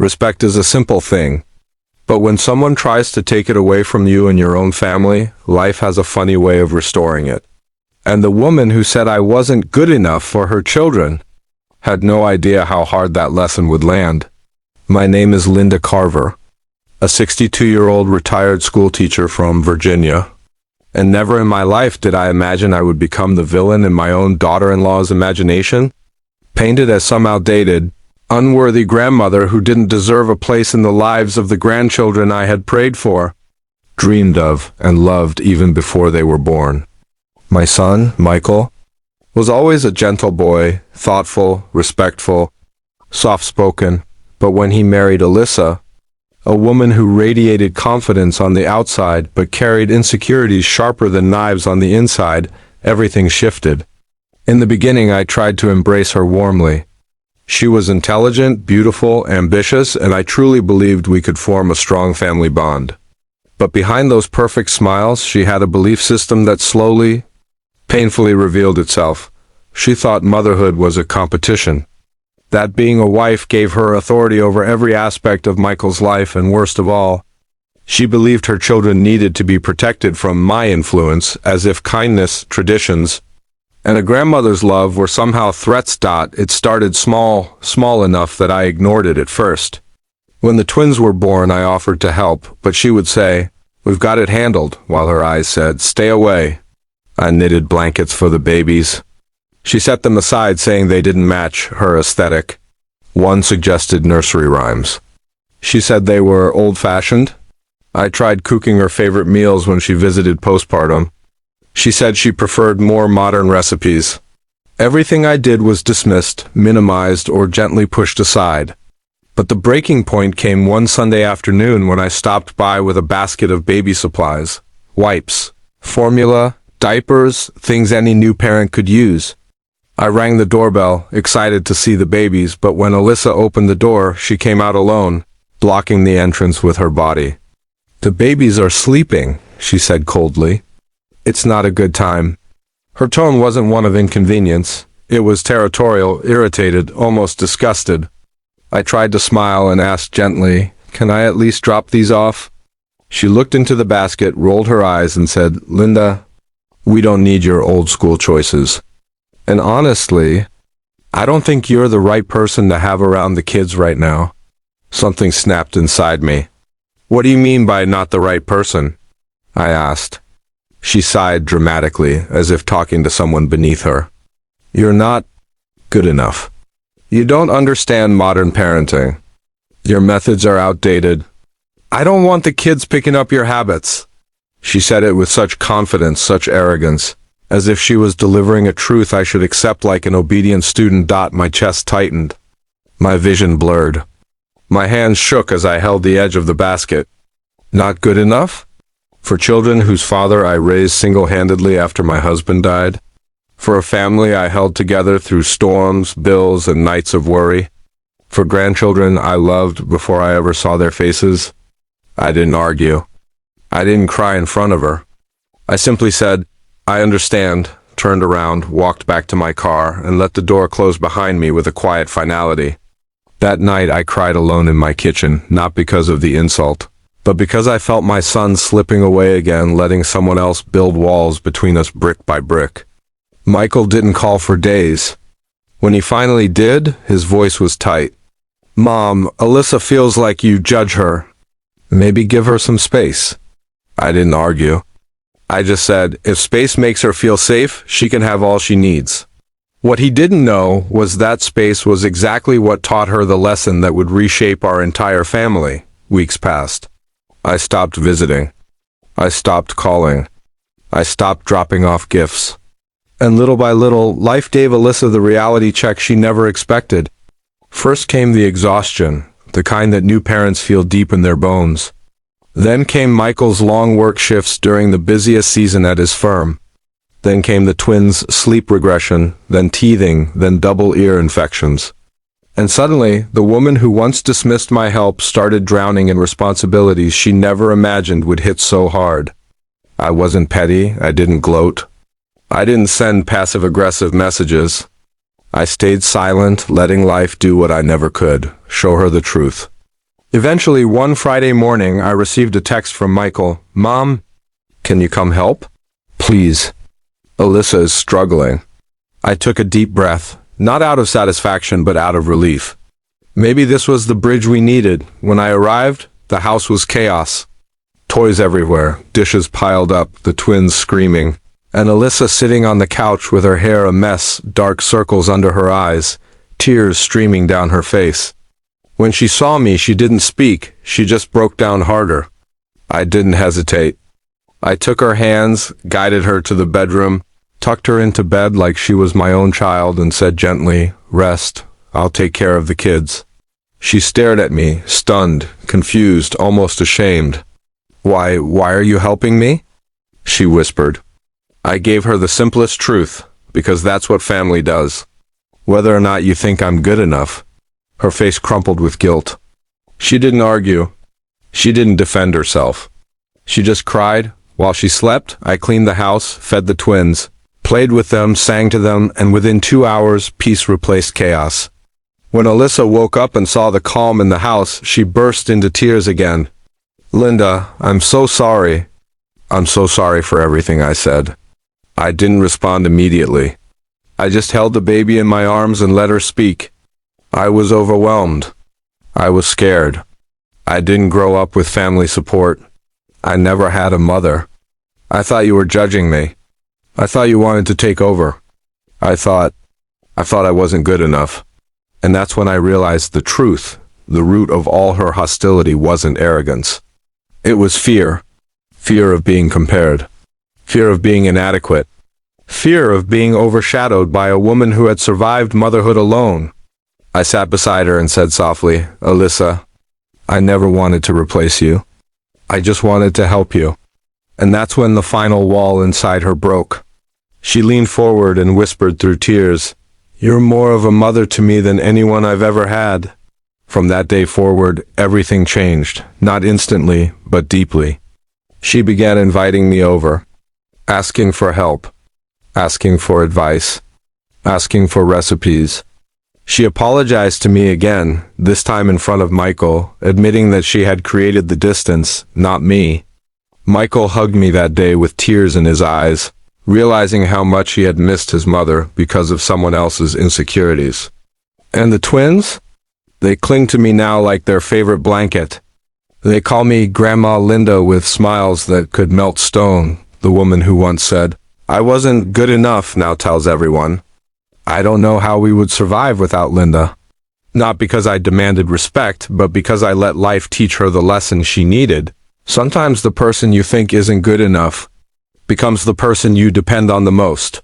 Respect is a simple thing, but when someone tries to take it away from you and your own family, life has a funny way of restoring it. And the woman who said I wasn't good enough for her children had no idea how hard that lesson would land. My name is Linda Carver, a 62-year-old retired school teacher from Virginia, and never in my life did I imagine I would become the villain in my own daughter-in-law's imagination, painted as some outdated, unworthy grandmother who didn't deserve a place in the lives of the grandchildren I had prayed for, dreamed of, and loved even before they were born. My son, Michael, was always a gentle boy, thoughtful, respectful, soft-spoken, but when he married Alyssa, a woman who radiated confidence on the outside but carried insecurities sharper than knives on the inside, everything shifted. In the beginning, I tried to embrace her warmly. She was intelligent, beautiful, ambitious, and I truly believed we could form a strong family bond. But behind those perfect smiles, she had a belief system that slowly, painfully revealed itself. She thought motherhood was a competition, that being a wife gave her authority over every aspect of Michael's life, and worst of all, she believed her children needed to be protected from my influence, as if kindness, traditions, and a grandmother's love were somehow threats. It started small enough that I ignored it at first. When the twins were born, I offered to help, but she would say, "We've got it handled," while her eyes said, "Stay away." I knitted blankets for the babies. She set them aside, saying they didn't match her aesthetic. One suggested nursery rhymes. She said they were old-fashioned. I tried cooking her favorite meals when she visited postpartum. She said she preferred more modern recipes. Everything I did was dismissed, minimized, or gently pushed aside. But the breaking point came one Sunday afternoon when I stopped by with a basket of baby supplies, wipes, formula, diapers, things any new parent could use. I rang the doorbell, excited to see the babies, but when Alyssa opened the door, she came out alone, blocking the entrance with her body. "The babies are sleeping," she said coldly. "It's not a good time." Her tone wasn't one of inconvenience. It was territorial, irritated, almost disgusted. I tried to smile and asked gently, "Can I at least drop these off?" She looked into the basket, rolled her eyes, and said, "Linda, we don't need your old school choices. And honestly, I don't think you're the right person to have around the kids right now." Something snapped inside me. "What do you mean by not the right person?" I asked. She sighed dramatically, as if talking to someone beneath her. "You're not good enough. You don't understand modern parenting. Your methods are outdated. I don't want the kids picking up your habits." She said it with such confidence, such arrogance, as if she was delivering a truth I should accept like an obedient student. My chest tightened. My vision blurred. My hands shook as I held the edge of the basket. Not good enough? For children whose father I raised single-handedly after my husband died? For a family I held together through storms, bills, and nights of worry? For grandchildren I loved before I ever saw their faces? I didn't argue. I didn't cry in front of her. I simply said, "I understand," turned around, walked back to my car, and let the door close behind me with a quiet finality. That night I cried alone in my kitchen, not because of the insult, but because I felt my son slipping away again, letting someone else build walls between us brick by brick. Michael didn't call for days. When he finally did, his voice was tight. "Mom, Alyssa feels like you judge her. Maybe give her some space." I didn't argue. I just said, if space makes her feel safe, she can have all she needs. What he didn't know was that space was exactly what taught her the lesson that would reshape our entire family. Weeks passed. I stopped visiting. I stopped calling. I stopped dropping off gifts. And little by little, life gave Alyssa the reality check she never expected. First came the exhaustion, the kind that new parents feel deep in their bones. Then came Michael's long work shifts during the busiest season at his firm. Then came the twins' sleep regression, then teething, then double ear infections. And suddenly, the woman who once dismissed my help started drowning in responsibilities she never imagined would hit so hard. I wasn't petty, I didn't gloat. I didn't send passive-aggressive messages. I stayed silent, letting life do what I never could, show her the truth. Eventually, one Friday morning, I received a text from Michael. "Mom, can you come help? Please. Alyssa is struggling." I took a deep breath, not out of satisfaction, but out of relief. Maybe this was the bridge we needed. When I arrived, the house was chaos. Toys everywhere, dishes piled up, the twins screaming, and Alyssa sitting on the couch with her hair a mess, dark circles under her eyes, tears streaming down her face. When she saw me, she didn't speak, she just broke down harder. I didn't hesitate. I took her hands, guided her to the bedroom, tucked her into bed like she was my own child, and said gently, "Rest, I'll take care of the kids." She stared at me, stunned, confused, almost ashamed. Why are you helping me?" she whispered. I gave her the simplest truth, because that's what family does. Whether or not you think I'm good enough. Her face crumpled with guilt. She didn't argue. She didn't defend herself. She just cried. While she slept, I cleaned the house, fed the twins, played with them, sang to them, and within 2 hours, peace replaced chaos. When Alyssa woke up and saw the calm in the house, she burst into tears again. "Linda, I'm so sorry." "I'm so sorry for everything," I said. I didn't respond immediately. I just held the baby in my arms and let her speak. I was overwhelmed. I was scared. I didn't grow up with family support. I never had a mother. I thought you were judging me. I thought you wanted to take over. I thought I wasn't good enough. And that's when I realized the truth. The root of all her hostility wasn't arrogance. It was fear. Fear of being compared. Fear of being inadequate. Fear of being overshadowed by a woman who had survived motherhood alone. I sat beside her and said softly, "Alyssa, I never wanted to replace you. I just wanted to help you." And that's when the final wall inside her broke. She leaned forward and whispered through tears, "You're more of a mother to me than anyone I've ever had." From that day forward, everything changed, not instantly, but deeply. She began inviting me over, asking for help, asking for advice, asking for recipes. She apologized to me again, this time in front of Michael, admitting that she had created the distance, not me. Michael hugged me that day with tears in his eyes, realizing how much he had missed his mother because of someone else's insecurities. And the twins? They cling to me now like their favorite blanket. They call me Grandma Linda with smiles that could melt stone. The woman who once said, "I wasn't good enough," now tells everyone, "I don't know how we would survive without Linda." Not because I demanded respect, but because I let life teach her the lesson she needed. Sometimes the person you think isn't good enough becomes the person you depend on the most.